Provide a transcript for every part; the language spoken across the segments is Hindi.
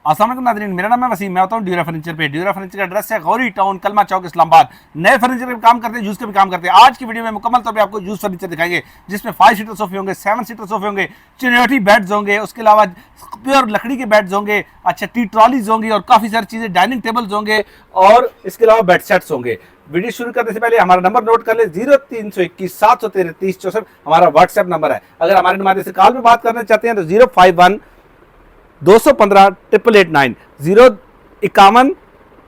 अस्सलाम वालेकुम नाज़रीन, मेरा नाम है वसीम, मैं होता हूँ ड्यूरा फर्नीचर पे। ड्यूरा फर्नीचर का एड्रेस है गौरी टाउन, कलमा चौक, इस्लामाबाद। नए फर्नीचर के भी काम करते हैं, जूस के भी काम करते हैं। आज की वीडियो में मुकम्मल तौर पे आपको जूस फर्नीचर दिखाएंगे, जिसमें 5 सीटर सोफे होंगे, 7 सीटर सोफे होंगे, चिनोटी बेड्स होंगे, उसके अलावा प्योर लकड़ी के बेड्स होंगे, अच्छा टी ट्रॉलीज होंगी और काफ़ी सारी चीज़ें, डाइनिंग टेबल्स होंगे और इसके अलावा बेड सेट्स होंगे। वीडियो शुरू करने से पहले हमारा नंबर नोट कर ले, 0321 713 3064 हमारा व्हाट्सएप नंबर है। अगर हमारे नुमाइंदे से कॉल पे बात करना चाहते हैं तो 051 215 888 051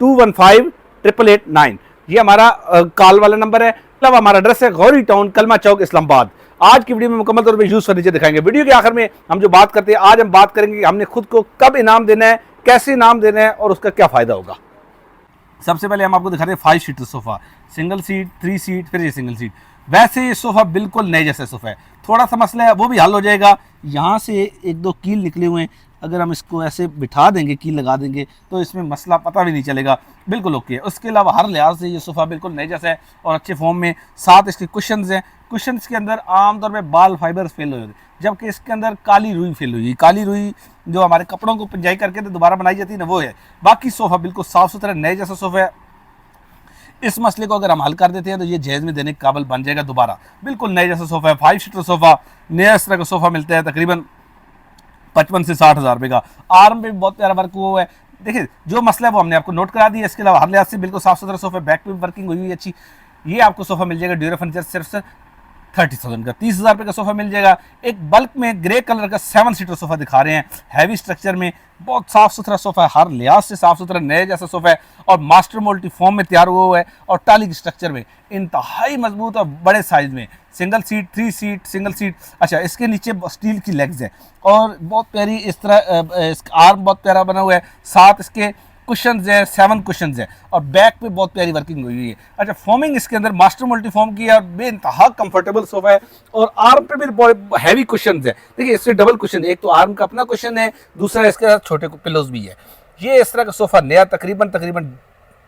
215 888। ये हमारा कॉल वाला नंबर है। मतलब हमारा एड्रेस है गौरी टाउन, कलमा चौक, इस्लामाबाद। आज की वीडियो में मुकम्मल तौर पे यूज फर्नीचर दिखाएंगे। वीडियो के आखिर में हम जो बात करते हैं, आज हम बात करेंगे कि हमने खुद को कब इनाम देना है, कैसे इनाम देना है और उसका क्या फायदा होगा। सबसे पहले हम आपको दिखाते हैं 5 seater sofa, single seat, 3 seat, फिर ये सिंगल सीट। वैसे ये सोफा बिल्कुल नए जैसा सोफा है, थोड़ा सा मसला है वो भी हल हो जाएगा। यहाँ से एक दो कील निकले हुए हैं, अगर हम इसको ऐसे बिठा देंगे, कील लगा देंगे तो इसमें मसला पता भी नहीं चलेगा, बिल्कुल ओके है। उसके अलावा हर लिहाज से ये सोफ़ा बिल्कुल नए जैसा है और अच्छे फॉर्म में। साथ इसके कुशन्स हैं, कुशन्स के अंदर आमतौर पे बाल फाइबर फेल हुए, जबकि इसके अंदर काली रुई फेल हुई। काली रुई जो हमारे कपड़ों को पिंजाई करके तो दोबारा बनाई जाती है ना, वो है। बाकी सोफ़ा बिल्कुल साफ़ सुथरा नए जैसा सोफ़ा है। इस मसले को अगर हम हल कर देते हैं तो ये जहेज में देने के काबिल बन जाएगा दोबारा। बिल्कुल नए जैसा सोफ़ा है, 5 सीटर सोफ़ा। नया इस तरह का सोफ़ा मिलता है तकरीबन 55 से 60 हज़ार रुपये का। आर्म पे भी बहुत प्यारा वर्क हुआ है। देखिए जो मसला है वो हमने आपको नोट करा दिया। इसके अलावा हर लिहाज से बिल्कुल साफ सुथरा सोफा, बैक पे भी वर्किंग हुई हुई अच्छी। ये आपको सोफा मिल जाएगा ड्यूरा फर्नीचर सिर्फ 30,000 का, 30,000 रुपये का सोफा मिल जाएगा। एक बल्क में ग्रे कलर का 7 सीटर सोफा दिखा रहे हैं, हैवी स्ट्रक्चर में, बहुत साफ सुथरा सोफा है, हर लिहाज से साफ सुथरा नए जैसा सोफा है और मास्टर मोल्टी फॉर्म में तैयार हुआ है और टाली के स्ट्रक्चर में, इंतहाई मजबूत और बड़े साइज में। Single seat, 3 seat, single seat. अच्छा, इसके नीचे स्टील की लेग्स है और बहुत प्यारी इस तरह आर्म बहुत प्यारा बना हुआ है। साथ इसके कुशन्स है, 7 कुशन्स है और बैक पे बहुत प्यारी वर्किंग हुई है। अच्छा, फॉर्मिंग इसके अंदर मास्टर मल्टी फॉर्म की है और बेइंतहा कंफर्टेबल सोफा है और आर्म पे भी बहुत हैवी कुशन्स है। देखिए इससे डबल कुशन, एक तो आर्म का अपना कुशन है, दूसरा इसके साथ छोटे पिलोज भी है। ये इस तरह का सोफा नया तकरीबन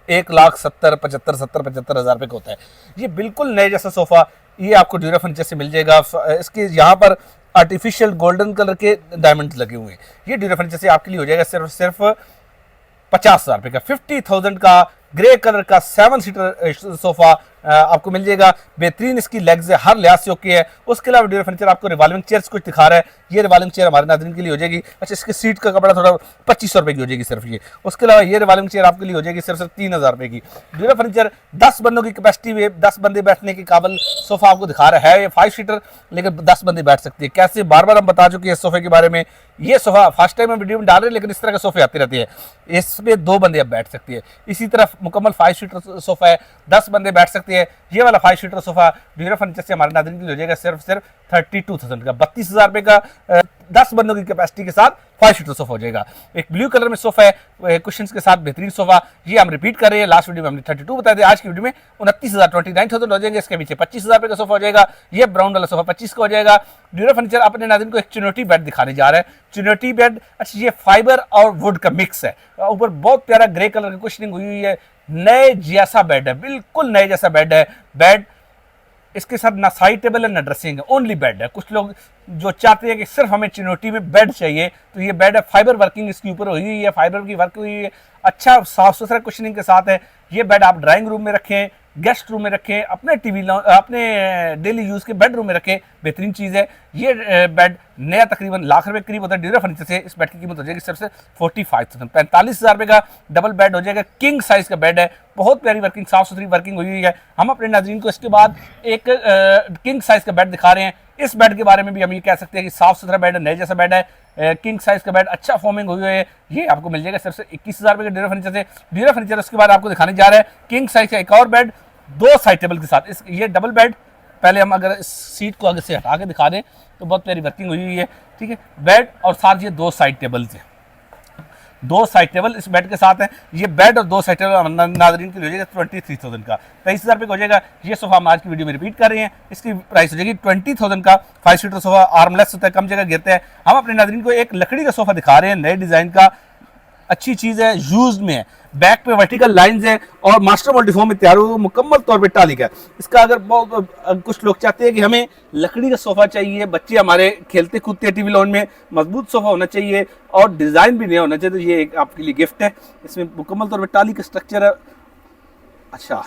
1,70,75 हज़ार रुपये का होता है। ये बिल्कुल नए जैसा सोफा ये आपको ड्यूरा फर्नीचर से मिल जाएगा। इसके यहाँ पर आर्टिफिशियल गोल्डन कलर के डायमंड लगे हुए हैं। ये ड्यूरा फर्नीचर से आपके लिए हो जाएगा सिर्फ 50,000 रुपये का। 50,000 का ग्रे कलर का 7 सीटर सोफा आपको मिल जाएगा। बेहतरीन इसकी लेग्स है, हर लिहाज से ओके है। उसके अलावा ड्यूरा फर्नीचर आपको रिवॉल्विंग चेयर्स कुछ दिखा रहा है। ये रिवॉल्विंग चेयर हमारे नाज़रीन के लिए हो जाएगी। अच्छा, इसकी सीट का कपड़ा थोड़ा 2500 रुपये की हो जाएगी सिर्फ ये। उसके अलावा ये रिवॉल्विंग चेयर आपके लिए हो जाएगी सिर्फ 3,000 रुपये की। ड्यूरा फर्नीचर 10 बंदों की कैपेसिटी में 10 बंदे बैठने के काबिल सोफा आपको दिखा रहा है। ये 5 सीटर लेकिन 10 बंदे बैठ सकते हैं। कैसे बार बार हम बता चुके हैं इस सोफे के बारे में। ये सोफा फर्स्ट टाइम हम वीडियो में डाल रहे हैं, लेकिन इस तरह के सोफे आते रहते हैं। इसमें 2 बंदे अब बैठ सकते हैं। इसी तरह मुकम्मल 5 सीटर सोफा है, 10 बंदे बैठ सकते हैं। ये वाला 5 सीटर सोफा ड्यूरा फर्नीचर से हमारे नाज़रीन के लिए हो जाएगा सिर्फ 32,000 का, 32,000 रुपये का। 10 बंदों की कैपेसिटी के साथ 5 सीटर सोफा हो जाएगा। एक ब्लू कलर में सोफा है कुशन्स के साथ, बेहतरीन सोफा। ये हम रिपीट कर रहे हैं, लास्ट वीडियो में हमने 32 बताया था, आज की वीडियो में 29,000 29,000 हो जाएंगे। इसके पीछे 25,000 रुपये का सोफा हो जाएगा। ये ब्राउन वाला सोफा 25 का हो जाएगा। ड्यूरा फर्नीचर अपने नाज़रीन को एक चिनोटी बेड दिखाने जा रहा है। चिनोटी बेड, अच्छा ये फाइबर और वुड का मिक्स है। ऊपर बहुत प्यारा ग्रे कलर की कुशनिंग हुई हुई है। नए जैसा बेड है, बिल्कुल नए जैसा बेड है। बेड इसके साथ ना साइड टेबल है ना ड्रेसिंग है, ओनली बेड है। कुछ लोग जो चाहते हैं कि सिर्फ हमें चिनोटी में बेड चाहिए तो ये बेड है। फाइबर वर्किंग इसके ऊपर हुई हुई है, फाइबर की वर्क हुई है, अच्छा साफ सुथरा कुशनिंग के साथ है। ये बेड आप ड्राइंग रूम में रखें, गेस्ट रूम में रखें, अपने अपने डेली यूज़ के बेडरूम में रखें, बेहतरीन चीज़ है। ये बेड नया तकरीबन लाख रुपए करीब होता है ड्यूरा फर्नीचर से। इस बेड की कीमत हो जाएगी सिर्फ 45,000 45,000 रुपये का डबल बेड हो जाएगा। किंग साइज़ का बेड है, बहुत प्यारी वर्किंग, साफ सुथरी वर्किंग हुई हुई है। हम अपने नाज़रीन को इसके बाद एक किंग साइज़ का बेड दिखा रहे हैं। इस बेड के बारे में भी हम ये कह सकते हैं कि साफ सुथरा बेड है, नए जैसा बेड है, किंग साइज का बेड, अच्छा फॉर्मिंग हुई है। ये आपको मिल जाएगा सिर्फ 21,000 रुपये के ड्यूरा फर्नीचर से। ड्यूरा फर्नीचर उसके बाद आपको दिखाने जा रहा है किंग साइज का एक और बेड 2 साइड टेबल के साथ। ये डबल बेड, पहले हम अगर इस सीट को आगे से हटा के दिखा दें तो बहुत प्यारी वर्किंग हुई हुई है, ठीक है। बेड और साथ ये 2 साइड टेबल है, 2 साइड टेबल इस बेड के साथ है। ये बेड और 2 साइड टेबल नाज़रीन के लिए हो जाएगा 23,000 का, 23,000 रुपये का हो जाएगा। ये सोफा हम आज की वीडियो में रिपीट कर रहे हैं। इसकी प्राइस हो जाएगी 20,000 का। 5 सीटर सोफा, आर्मलेस होता है, कम जगह गिरता है। हम अपने नाज़रीन को एक लकड़ी का सोफा दिखा रहे हैं नए डिज़ाइन का। अच्छी चीज़ है, यूज्ड में है, बैक पे वर्टिकल लाइंस हैं और मास्टर मल्टीफॉर्म में तैयार हुआ मुकम्मल तौर पे टाली का। इसका अगर बहुत कुछ लोग चाहते हैं कि हमें लकड़ी का सोफ़ा चाहिए, बच्चे हमारे खेलते कूदते टीवी लॉन में, मजबूत सोफ़ा होना चाहिए और डिज़ाइन भी नया होना चाहिए, तो ये एक आपके लिए गिफ्ट है। इसमें मुकम्मल तौर पर टाली का स्ट्रक्चर है। अच्छा,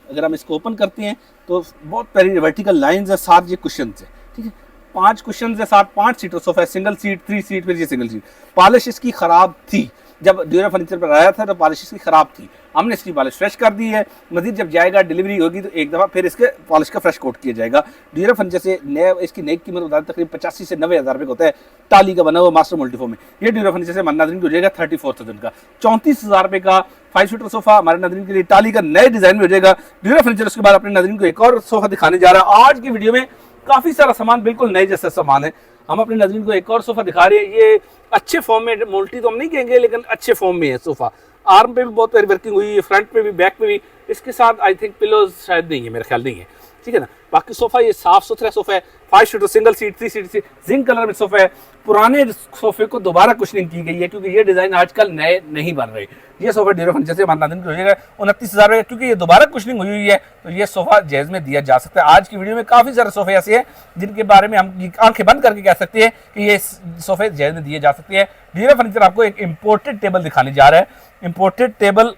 अगर हम इसको ओपन करते हैं तो बहुत प्यारी वर्टिकल लाइंस है, 7 ये कुशन है, ठीक है, 5 कुशन है, 5 सीटर सोफा है, सिंगल सीट, 3 सीट, फिर ये सिंगल सीट। पॉलिश इसकी ख़राब थी, जब ड्यूरा फर्नीचर पर आया था तो पॉलिश इसकी ख़राब थी, हमने इसकी पॉलिश फ्रेश कर दी है। मजीद जब जाएगा डिलीवरी होगी तो एक दफ़ा फिर इसके पॉलिश का फ्रेश कोट किया जाएगा। ड्यूरा फर्नीचर से नया इसकी नई कीमत बता दें तकरीबन 85 से 90 हज़ार रुपये का होता है, टाली का बना हुआ मास्टर मल्टीफॉर्म में। ये ड्यूरा फर्नीचर से हमारे नाज़रीन को हो जाएगा 34,000 का, 34,000 रुपये का 5 सीटर सोफा हमारे नाज़रीन के लिए टाली का नए डिज़ाइन में हो जाएगा ड्यूरा फर्नीचर। उसके बाद अपने नाज़रीन को एक और सोफा दिखाने जा रहा है। आज की वीडियो में काफ़ी सारा सामान बिल्कुल नए जैसा सामान है। हम अपने नाज़रीन को एक और सोफ़ा दिखा रहे हैं, ये अच्छे फॉर्म में, मोल्टी तो हम नहीं कहेंगे लेकिन अच्छे फॉर्म में है सोफ़ा। आर्म पे भी बहुत प्यारी वर्किंग हुई है, फ्रंट पे भी, बैक पे भी। इसके साथ आई थिंक पिलोज शायद नहीं है, मेरा ख्याल नहीं है, ठीक है ना। बाकी सोफ़ा ये साफ़ सुथरा सोफ़ा है, 5 seater single seat, 3 seat zinc colour में सोफ़ा है। पुराने सोफ़े को दोबारा कुशनिंग की गई है क्योंकि ये डिज़ाइन आजकल नए नहीं बन रहे। ये सोफ़ा ड्यूरा फर्नीचर से हमारे नाज़रीन को हो जाएगा 29,000 रुपये, क्योंकि ये दोबारा कुशनिंग हुई हुई है तो ये सोफ़ा जायज़ में दिया जा सकता है। आज की वीडियो में काफ़ी सारे सोफ़े ऐसे हैं जिनके बारे में हम आंखें बंद करके कह सकते हैं कि ये सोफ़े जायज़ में दिए जा सकते हैं। ड्यूरा फर्नीचर आपको एक इम्पोर्टेड टेबल दिखाने जा रहा है। इम्पोर्टेड टेबल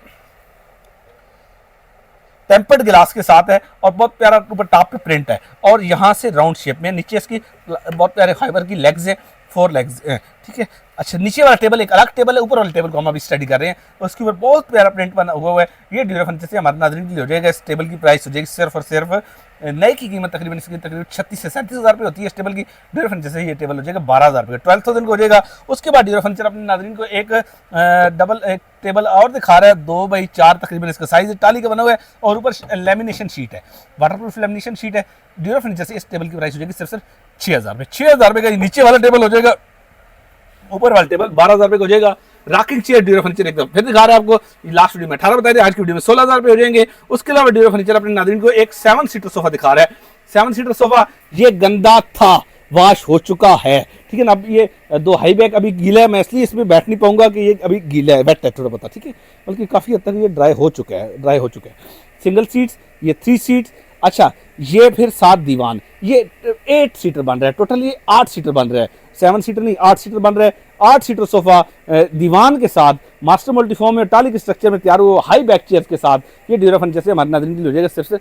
टेम्पर्ड ग्लास के साथ है और बहुत प्यारा ऊपर टॉप पे प्रिंट है और यहाँ से राउंड शेप में, नीचे इसकी बहुत प्यारे फाइबर की लेग्स है, 4 लेग्स हैं, ठीक है। अच्छा, नीचे वाला टेबल एक अलग टेबल है, ऊपर वाले टेबल को हम अभी स्टडी कर रहे हैं और उसके ऊपर बहुत प्यारा प्रिंट बना हुआ है। ये ड्यूरा फर्नीचर से हमारे नाज़रीन के लिए हो जाएगा। इस टेबल की प्राइस हो जाएगी सिर्फ और सिर्फ, नए की कीमत तकरीबन इसकी तकरीबन 36 से 37,000 रुपये होती है। इस टेबल की ड्यूरा फर्नीचर से ये टेबल हो जाएगा 12,000 रुपये, 12,000 को हो जाएगा। उसके बाद ड्यूरा फर्नीचर अपने नाज़रीन को एक डबल एक टेबल और दिखा रहा है, 2x4 तकरीबन इसका साइज टाली का बना हुआ है और ऊपर लेमिनेशन शीट है, वाटरप्रूफ लेमिनेशन शीट है। ड्यूरा फर्नीचर से इस टेबल की प्राइस हो जाएगी सिर्फ 6,000 रुपये। 6,000 रुपये का नीचे वाला टेबल हो जाएगा, ऊपर वाला टेबल 12,000 रुपये का हो जाएगा। रॉकिंग चेयर ड्यूरा फर्नीचर एकदम फिर दिखा रहा है आपको, लास्ट वीडियो में 18 बताए थे, आज की वीडियो में 16,000 रुपये हो जाएंगे। उसके अलावा ड्यूरा फर्नीचर अपने नाज़रीन को एक 7 सीटर सोफा दिखा रहा है। 7 सीटर सोफा ये गंदा था, वॉश हो चुका है, ठीक है ना। अब ये 2 हाई बैक अभी गीला है, मैं इसलिए इसमें बैठ नहीं पाऊंगा कि ये अभी गीला है, वेट है थोड़ा पता, ठीक है, बल्कि काफ़ी हद तक ये ड्राई हो चुका है। सिंगल सीट्स, ये 3 सीट्स। अच्छा, ये फिर 7 दीवान, ये 8 सीटर बन रहा है, टोटल ये 8 सीटर बन रहा है, 7 सीटर नहीं 8 सीटर बन रहा है। 8 सीटर सोफा दीवान के साथ मास्टर मल्टीफॉर्म में टाली के स्ट्रक्चर में तैयार हुआ हाई बैक चेयर के साथ ये ड्यूरा फर्नीचर से हमारे नाज़रीन के लिए हो जाएगा सिर्फ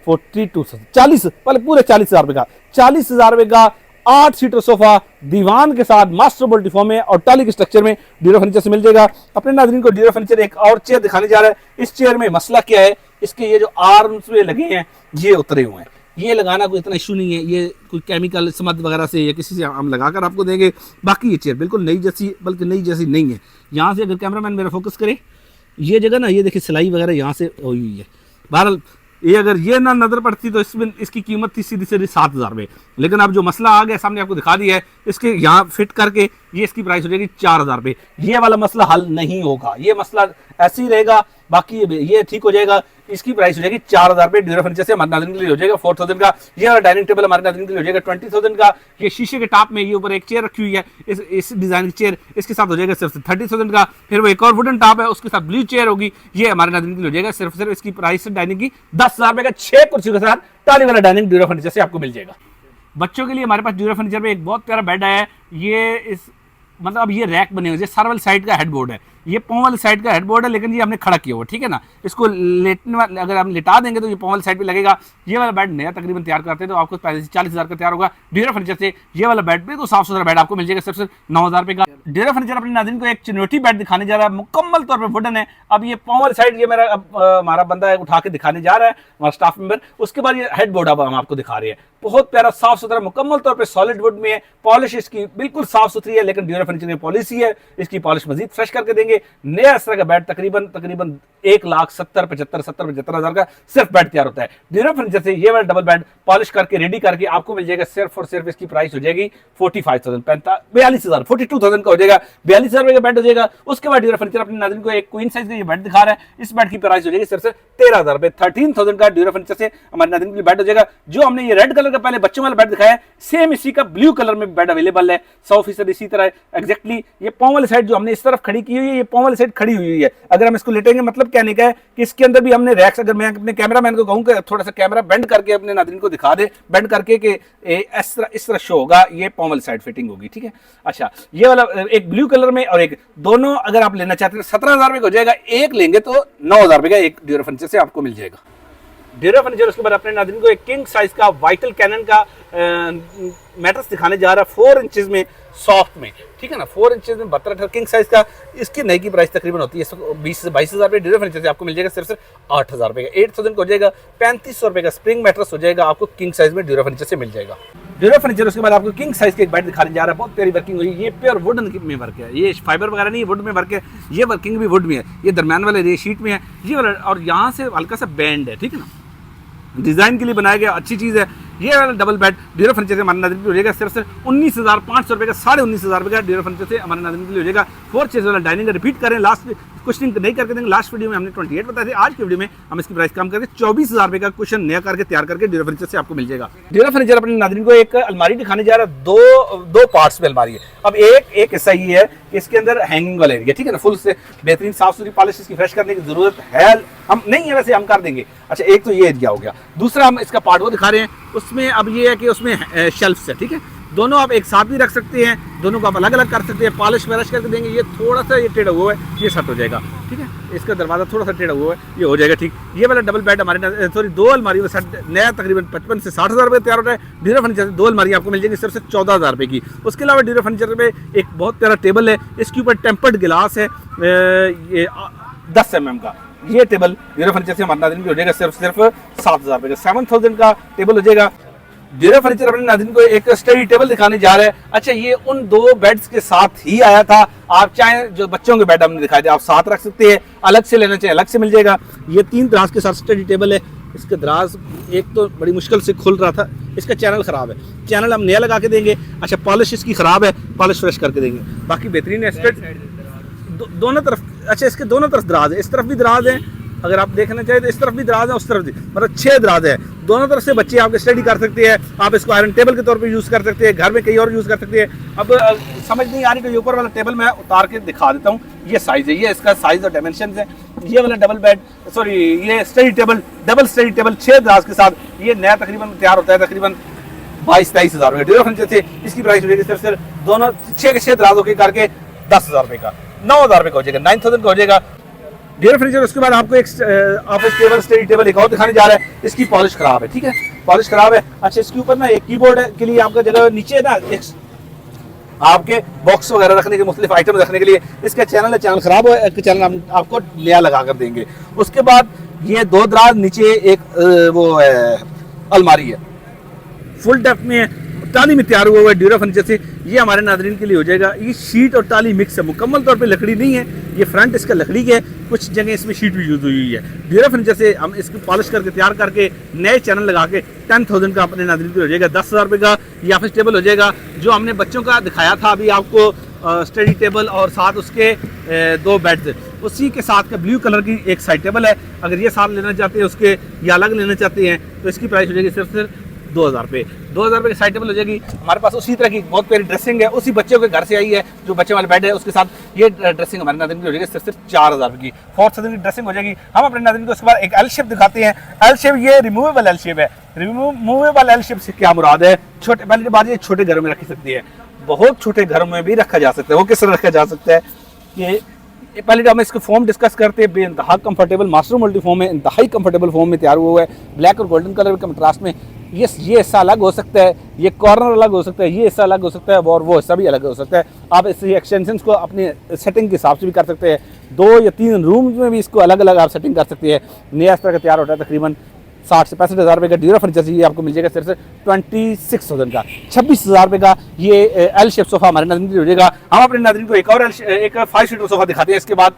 42,000 पहले पूरे 40,000 रुपये का, 40,000 रुपये का 8 सीटर सोफा दीवान के साथ मास्टर मल्टीफॉर्म में और टाली के स्ट्रक्चर में ड्यूरा फर्नीचर से मिल जाएगा। अपने नाज़रीन को ड्यूरा फर्नीचर एक और चेयर दिखाने जा रहा है। इस चेयर में मसला क्या है, इसके ये जो आर्म्स में लगे हैं ये उतरे हुए हैं, ये लगाना कोई इतना इशू नहीं है, ये कोई केमिकल समद वगैरह से या किसी से हम लगाकर आपको देंगे। बाकी ये चेयर बिल्कुल नई जैसी, बल्कि नई जैसी नहीं है। यहाँ से अगर कैमरामैन मेरा फोकस करे, ये जगह ना, ये देखिए सिलाई वगैरह यहाँ से हुई हुई है। बहरहाल ये अगर ये ना नज़र पड़ती तो इसमें इसकी कीमत थी सीधी 7,000 रुपये, लेकिन अब जो मसला आ गया सामने आपको दिखा दिया है, इसके यहाँ फिट करके ये इसकी प्राइस हो जाएगी 4,000 रुपये। ये वाला मसला हल नहीं होगा, ये मसला ऐसे ही रहेगा, बाकी ये ठीक हो जाएगा। इसकी प्राइस हो जाएगी 4,000 रुपये। ड्यूरा फर्नीचर से हमारे नाज़रीन के लिए हो जाएगा 4,000 का। ये वाला डाइनिंग टेबल हमारे नाज़रीन के लिए हो जाएगा 20,000 का। ये शीशे के टॉप में ये ऊपर एक चेयर रखी हुई है, इस डिज़ाइन की चेयर, इसके साथ हो जाएगा सिर्फ 30,000 का। फिर वो एक और वुडन टॉप है, उसके साथ ब्लू चेयर होगी, ये हमारे नाज़रीन के लिए हो जाएगा सिर्फ इसकी प्राइस डाइनिंग की 10,000 रुपये का। 6 कुर्सियों के साथ टाली वाला डाइनिंग ड्यूरा फर्नीचर से आपको मिल जाएगा। बच्चों के लिए हमारे पास ड्यूरा फर्नीचर में एक बहुत प्यारा बेड आया है। ये इस मतलब अब ये रैक बने हुए, ये सर वाली साइड का हेडबोर्ड है, ये पाँव वाली साइड का हेडबोर्ड है, लेकिन ये हमने खड़ा किया हुआ, ठीक है ना। इसको लेटने वाले अगर हम लेटा देंगे तो ये पाँव वाली साइड पे लगेगा। ये वाला बेड नया तकरीबन तैयार करते हैं तो आपको 40,000 का तैयार होगा ड्यूरा फर्नीचर से। ये वाला बेड पे तो साफ सुथरा बेड आपको मिल जाएगा सिर्फ 9,000 रुपये का। ड्यूरा फर्नीचर अपने नाज़रीन को एक चिनोटी बेड दिखाने जा रहा है, मुकम्मल तौर पर वुडन है। अब ये पाँव वाली साइड ये मेरा हमारा बंदा है उठा के दिखाने जा रहा है, हमारा स्टाफ मेंबर। उसके बाद ये हेडबोर्ड अब हम आपको दिखा रहे हैं, बहुत प्यारा साफ सुथरा मुकम्मल तौर पे सॉलिड वुड में है। पॉलिश इसकी बिल्कुल साफ सुथरी है, लेकिन ड्यूरा फर्नीचर की पॉलिसी है इसकी पॉलिश मजीद फ्रेश करके देंगे। नया इस तरह का बेड तकरीबन 1,70,75,70,75,000 का सिर्फ बेड तैयार होता है ड्यूरा फर्नीचर से। ये वाला डबल बेड पॉलिश करके रेडी करके आपको मिल जाएगा सिर्फ और सिर्फ इसकी प्राइस हो जाएगी 45,000 42,000 42,000 का हो जाएगा, 42,000 रुपये का बेड हो जाएगा। उसके बाद ड्यूरा फर्नीचर अपने नाज़रीन को एक क्वीन साइज का ये बेड दिखा रहा है। इस बेड की प्राइस हो जाएगी सिर्फ 13,000 रुपये, 13,000 का ड्यूरा फर्नीचर से हमारे नाज़रीन के लिए बेड हो जाएगा। जो हमने ये रेड कलर का पहले बच्चों वाला बेड दिखाया, सेम इसी का ब्लू कलर में बेड अवेलेबल है 100% इसी तरह एग्जैक्टली। ये पांव वाली साइड जो हमने इस तरफ खड़ी की हुई है, ये पांव वाली साइड खड़ी हुई है। अगर हम इसको लेटेंगे मतलब कहने का है कि इसके अंदर भी हमने रैक्स, अगर मैं अपने कैमरामैन को कहूँ कि थोड़ा सा कैमरा बेंड करके अपने नाज़रीन को दिखा दे, बेंड करके कि इस तरह शो होगा, ये पांव वाली साइड फिटिंग होगी, ठीक है। अच्छा, ये वाला एक ब्लू कलर में और एक, दोनों अगर आप लेना चाहते हैं 17,000 रुपये का हो जाएगा, एक लेंगे तो 9,000 रुपये का एक ड्यूरा फर्नीचर से आपको मिल जाएगा ड्यूरा फर्नीचर। उसके बाद अपने नाज़रीन को एक किंग साइज का वाइटल कैनन का मैट्रेस दिखाने जा रहा है 4 इंचेस में सॉफ्ट में, ठीक है ना, 4 इंचेस में 72 किंग साइज का। इसकी नई की प्राइस तकरीबन होती है 20 से 22,000 रुपये, ड्यूरा फर्नीचर से आपको मिल जाएगा सिर्फ 8,000 रुपये का। 8,000 का हो जाएगा, 3500 रुपये का स्प्रिंग मैट्रेस हो जाएगा आपको किंग साइज में ड्यूरा फर्नीचर से मिल जाएगा ड्यूरा फर्नीचर। उसके बाद आपको किंग साइज के एक बेड दिखाने जा रहा है, बहुत प्यारी वर्किंग हुई, ये प्योर वुडन में वर्क है, ये फाइबर वगैरह नहीं, वुड में वर्क है, ये वर्किंग भी वुड में है, ये दरम्यान वाले रे शीट में है, ये वाला और यहाँ से हल्का सा बैंड है, ठीक है ना, डिजाइन के लिए बनाया गया, अच्छी चीज़ है। ये वाला डबल बेड ड्यूरा फर्नीचर से हमारे नाज़रीन हो जाएगा सिर्फ 19,500 रुपये का, 19,500 रुपये का ड्यूरा फर्नीचर से हमारे नाज़रीन के लिए हो जाएगा। 4 चेयर वाला डाइनिंग का रिपीट करें, लास्ट क्वेश्चन नहीं करके देंगे, लास्ट वीडियो में हमने 28 बताए थे, आज की वीडियो में हम इसकी प्राइस कम करके 24,000 रुपये का क्वेश्चन नया करके तैयार करके ड्यूरा फर्नीचर से आपको मिल जाएगा। ड्यूरा फर्नीचर अपने नाज़रीन को एक अलमारी दिखाने जा रहा है, दो पार्ट्स में अलमारी है। अब एक हिस्सा ये है कि इसके अंदर हैंगिंग वाला एरिया, ठीक है ना, फुल से बेहतरीन साफ सुथरी पॉलिश इसकी फ्रेश करने की जरूरत है, हम नहीं है वैसे हम कर देंगे। अच्छा, एक तो ये एरिया हो गया, दूसरा हम इसका पार्ट वो दिखा रहे हैं, उसमें अब ये है कि उसमें शेल्फ्स है, ठीक है, दोनों आप एक साथ भी रख सकते हैं, दोनों को आप अलग अलग कर सकते हैं, पॉलिश वॉलिश करके देंगे। ये थोड़ा सा ये टेढ़ा हुआ है, ये सेट हो जाएगा, ठीक है, इसका दरवाजा थोड़ा सा टेढ़ा हुआ है, ये हो जाएगा ठीक। ये वाला डबल बेड हमारे सॉरी 2 अलमारी वो सेट नया तकरीबन 55 से 60,000 रुपये तैयार हो रहा है। ड्यूरा फर्नीचर से 2 अलमारी आपको मिल जाएगी सिर्फ 14,000 रुपये की। उसके अलावा ड्यूरा फर्नीचर में एक बहुत प्यारा टेबल है, इसके ऊपर टेम्पर्ड गिलास है, ये 10 mm का, ये टेबल ड्यूरा फर्नीचर से हमारे नाज़रीन हो जाएगा सिर्फ 7,000 रुपये का, 7,000 का टेबल हो जाएगा। ड्यूरा फर्नीचर अपने नाज़रीन को एक स्टडी टेबल दिखाने जा रहा है। अच्छा, ये उन 2 बेड्स के साथ ही आया था, आप चाहे जो बच्चों के बेड हमने दिखाए थे आप साथ रख सकते हैं, अलग से लेना चाहिए अलग से मिल जाएगा। ये 3 दराज के साथ स्टडी टेबल है, इसका दराज एक तो बड़ी मुश्किल से खुल रहा था, इसका चैनल ख़राब है, चैनल हम नया लगा के देंगे। अच्छा, पॉलिश इसकी ख़राब है, पॉलिश फ्रेश करके देंगे, बाकी बेहतरीन है। दोनों तरफ, अच्छा इसके दोनों तरफ दराज है, इस तरफ भी दराज है, अगर आप देखना चाहिए तो इस तरफ भी दराज है, उस तरफ भी, मतलब 6 दराज है, दोनों तरफ से बच्चे आपके स्टडी कर सकते हैं। आप इसको आयरन टेबल के तौर पे यूज़ कर सकते हैं, घर में कहीं और यूज़ कर सकते हैं। अब समझ नहीं आ रही तो ये ऊपर वाला टेबल मैं उतार के दिखा देता हूँ, ये साइज़ है, ये इसका साइज़ और डायमेंशन है। ये वाला डबल बेड सॉरी ये study table, double study table 6 दराज के साथ, ये नया तकरीबन तैयार होता है तकरीबन 22-23 हज़ार रुपये ड्यूरा फर्नीचर से। इसकी प्राइस हो जाएगी सिर्फ दोनों 6 के 6 दराजों के करके 10,000 रुपये का, 9,000 रुपये का हो जाएगा, 9,000 का हो जाएगा ड्यूरा फर्नीचर। उसके बाद आपको एक ऑफिस टेबल स्टडी टेबल एक और दिखाने जा रहा है, इसकी पॉलिश खराब है, ठीक है, पॉलिश खराब है। अच्छा, इसके ऊपर ना एक कीबोर्ड के लिए आपका जगह नीचे ना एक आपके बॉक्स वगैरह रखने के मुख्तलिफ आइटम रखने के लिए, इसका चैनल है, चैनल खराब है, चैनल हम आपको नया लगा कर देंगे। उसके बाद ये 2 दराज नीचे एक वो अलमारी है, फुल डेप्थ में है, टाली में तैयार हुआ हुआ है ड्यूरा फर्नीचर से, ये हमारे नाज़रीन के लिए हो जाएगा। ये शीट और टाली मिक्स है, मुकम्मल तौर पे लकड़ी नहीं है, ये फ्रंट इसका लकड़ी है, कुछ जगह इसमें शीट भी यूज़ हुई है। ड्यूरा फर्नीचर से हम इसको पॉलिश करके तैयार करके नए चैनल लगा के 10,000 का अपने नाज़रीन के लिए हो जाएगा। 10,000 रुपये का ये ऑफिस टेबल हो जाएगा, जो हमने बच्चों का दिखाया था अभी आपको स्टडी टेबल और साथ उसके 2 बेड्स, उसी के साथ का ब्लू कलर की एक साइड टेबल है। अगर ये साथ लेना चाहते हैं उसके या अलग लेना चाहते हैं तो इसकी प्राइस हो जाएगी सिर्फ 2,000 रुपये, 2,000 रुपये की साइड टेबल हो जाएगी। हमारे पास उसी तरह की बहुत प्यारी ड्रेसिंग है, उसी बच्चों के घर से आई है, जो बच्चे वाले बेड है उसके साथ ये ड्रेसिंग हमारे नाज़रीन की हो जाएगी सिर्फ 4,000 रुपये की, 4,000 की ड्रेसिंग हो जाएगी। हम अपने नाज़रीन को उसके बाद एक एल शेप दिखाते हैं। एल शेप ये रिमूवेबल एल शेप है। रिमूवेबल एल शेप से क्या मुराद है? छोटे, पहले बात ये छोटे घरों में रखी सकती है, बहुत छोटे घरों में भी रखा जा सकता है। वो किस तरह रखा जा सकता है कि पहले हम इसको फॉर्म डिस्कस करते हैं, बेइंतहा कंफर्टेबल मास्टर मल्टी फॉर्म है, इंतहाई कंफर्टेबल फॉर्म में तैयार हुआ है, ब्लैक और गोल्डन कलर के कंट्रास्ट में। ये हिस्सा अलग हो सकता है, ये कॉर्नर अलग हो सकता है, ये हिस्सा अलग हो सकता है और वो हिस्सा भी अलग हो सकता है। आप इस एक्सटेंशंस को अपनी सेटिंग के हिसाब से भी कर सकते हैं, 2 या 3 रूम्स में भी इसको अलग अलग आप सेटिंग कर सकते हैं। नया इस तरह का तैयार होता है, तकरीबन 60 से 65 हज़ार रुपये का ड्यूरा फर्नीचर ये आपको मिल जाएगा सिर्फ 26,000 का, 26,000 रुपये का ये एल शेप सोफा हमारे नाज़रीन हो जाएगा। हम अपने नाज़रीन को एक और एक 5 सीटर सोफा दिखाते हैं। इसके बाद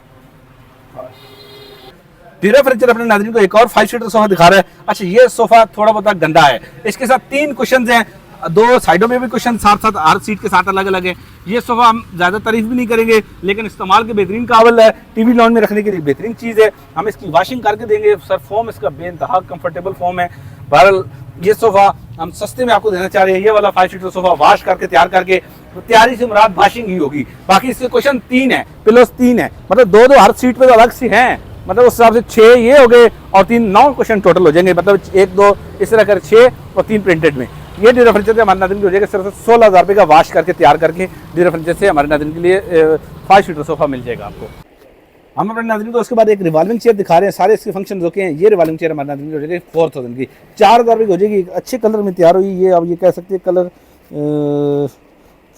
ड्यूरा फर्नीचर अपने नाज़रीन को एक और 5 सीटर सोफा दिखा रहा है। अच्छा, ये सोफा थोड़ा बहुत गंदा है, इसके साथ 3 कुशन हैं, 2 साइडों में भी कुशन साथ साथ, हर सीट के साथ अलग अलग है। ये सोफा हम ज़्यादा तारीफ भी नहीं करेंगे, लेकिन इस्तेमाल के बेहतरीन काबिल है, टीवी लॉन में रखने के लिए बेहतरीन चीज़ है। हम इसकी वॉशिंग करके देंगे। सर फॉर्म इसका बेइंतहा कंफर्टेबल फॉर्म है, बहरहाल ये सोफा हम सस्ते में आपको देना चाह रहे हैं। ये वाला 5 सीटर सोफा वॉश करके तैयार करके, तैयारी से मुराद वॉशिंग ही होगी। बाकी इसके क्वेश्चन 3 है, पिलोस 3 है, मतलब 2-2 हर सीट पे तो अलग से हैं, मतलब उस हिसाब से 6 ये हो गए और 3 9 क्वेश्चन टोटल हो जाएंगे, मतलब 1-2 इस तरह कर 6 और 3 प्रिंटेड में। ये ड्यूरा फर्नीचर से हमारे नाज़रीन की हो जाएगा सिर्फ 16,000 रुपये का वॉश करके तैयार करके ड्यूरा फर्नीचर से हमारे नाज़रीन के लिए 5 सीटर सोफा मिल जाएगा आपको। हम अपने नाज़रीन को उसके बाद एक रिवॉल्विंग चेयर दिखा रहे हैं, सारे इसके फंक्शन जो के हैं। ये रिवॉल्विंग चेयर हमारे नाज़रीन की हो जाएगी 4,000 की, 4,000 रुपये की हो जाएगी। अच्छे कलर में तैयार हुई, ये अब ये कह सकते हैं कलर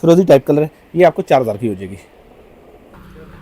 फिरोजी टाइप कलर है, ये आपको 4,000 की हो जाएगी।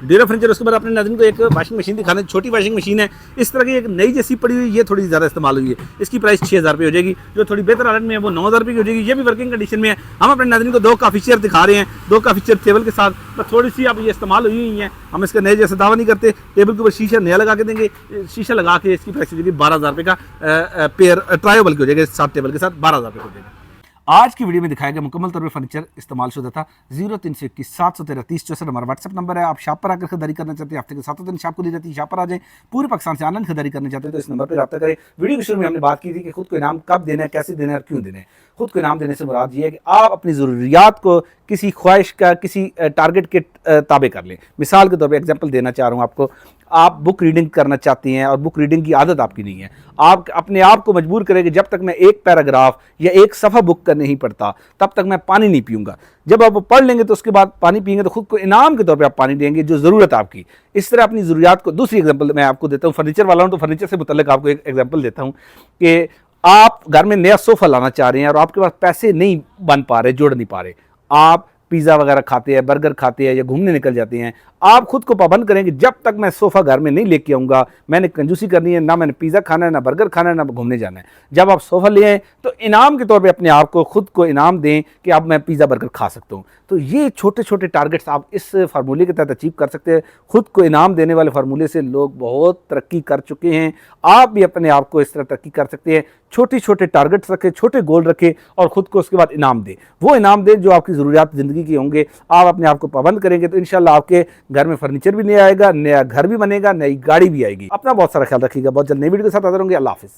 ड्यूरा फर्नीचर उसके बाद अपने नाज़रीन को एक वाशिंग मशीन दिखाना है, छोटी वाशिंग मशीन है, इस तरह की एक नई जैसी पड़ी हुई, ये थोड़ी ज़्यादा इस्तेमाल हुई है, इसकी प्राइस 6,000 रुपये हो जाएगी। जो थोड़ी बेहतर हालत में है वो 9,000 रुपये की हो जाएगी, ये भी वर्किंग कंडीशन में है। हम अपने नाज़रीन को 2 काफ़ी चेयर दिखा रहे हैं, 2 काफ़ी चेयर टेबल के साथ, बस थोड़ी सी अब ये इस्तेमाल हुई हुई हैं, हम इसका नए जैसे दावा नहीं करते। टेबल के ऊपर शीशा नया लगा के देंगे, शीशा लगा के इसकी प्राइस हो जाएगी 12,000 रुपये का पेयर ट्रायोबल की हो जाएगी, 7 टेबल के साथ 12,000 रुपये हो जाएगा। आज की वीडियो में दिखाया गया मुकम्मल तौर पर फर्नीचर इस्तेमाल शुदा था। 0321 713 3064 हमारा व्हाट्सएप नंबर है। आप शॉप पर आकर खरीदारी करना चाहते हैं, हफ्ते के 7 दिन शॉप को दी जाती है, शॉप पर आ जाए। पूरे पाकिस्तान से ऑनलाइन खरीदारी करना चाहते हैं तो इस नंबर पर रब्ता करें। वीडियो के शुरू में हमने बात की थी कि खुद को इनाम कब देना है, कैसे देना है और क्यों देना है। खुद को इनाम देने से मुराद ये है कि आप अपनी ज़रूरियात को किसी ख्वाहिश का, किसी टारगेट के ताबे कर लें। मिसाल के तौर पर एग्जाम्पल देना चाह रहा हूँ आपको, आप बुक रीडिंग करना चाहती हैं और बुक रीडिंग की आदत आपकी नहीं है, आप अपने आप को मजबूर करें कि जब तक मैं एक पैराग्राफ या एक सफ़ा बुक का नहीं पढ़ता तब तक मैं पानी नहीं पीऊँगा। जब आप वो पढ़ लेंगे तो उसके बाद पानी पिएंगे तो खुद को इनाम के तौर पे आप पानी देंगे जो ज़रूरत आपकी। इस तरह अपनी ज़रूरियात को, दूसरी एग्जांपल मैं आपको देता हूँ, फर्नीचर वाला हूँ तो फर्नीचर से मुतल्लिक आपको एक एग्जांपल देता हूँ कि आप घर में नया सोफ़ा लाना चाह रहे हैं और आपके पास पैसे नहीं बन पा रहे, जोड़ नहीं पा रहे, आप पिज़्ज़ा वगैरह खाते हैं, बर्गर खाते हैं या घूमने निकल जाते हैं। आप खुद को पाबंद करें कि जब तक मैं सोफ़ा घर में नहीं लेके आऊँगा, मैंने कंजूसी करनी है, ना मैंने पिज़्ज़ा खाना है, ना बर्गर खाना है, ना घूमने जाना है। जब आप सोफ़ा ले आएँ तो इनाम के तौर पे अपने आप को, खुद को इनाम दें कि अब मैं पिज़्ज़ा बर्गर खा सकता हूँ। तो ये छोटे छोटे टारगेट्स आप इस फार्मूले के तहत अचीव कर सकते हैं। खुद को इनाम देने वाले फार्मूले से लोग बहुत तरक्की कर चुके हैं, आप भी अपने आप को इस तरह तरक्की कर सकते हैं। छोटे छोटे टारगेट्स रखें, छोटे गोल रखें और ख़ुद को उसके बाद इनाम दें। वो इनाम दें जो आपकी ज़रूरियात ज़िंदगी के होंगे। आप अपने आप को पाबंद करेंगे तो इंशाल्लाह आपके घर में फर्नीचर भी नहीं आएगा, नया घर भी बनेगा, नई गाड़ी भी आएगी। अपना बहुत सारा ख्याल रखिएगा। बहुत जल्द नई वीडियो के साथ हाज़िर होंगे। अल्लाह हाफ़िज़।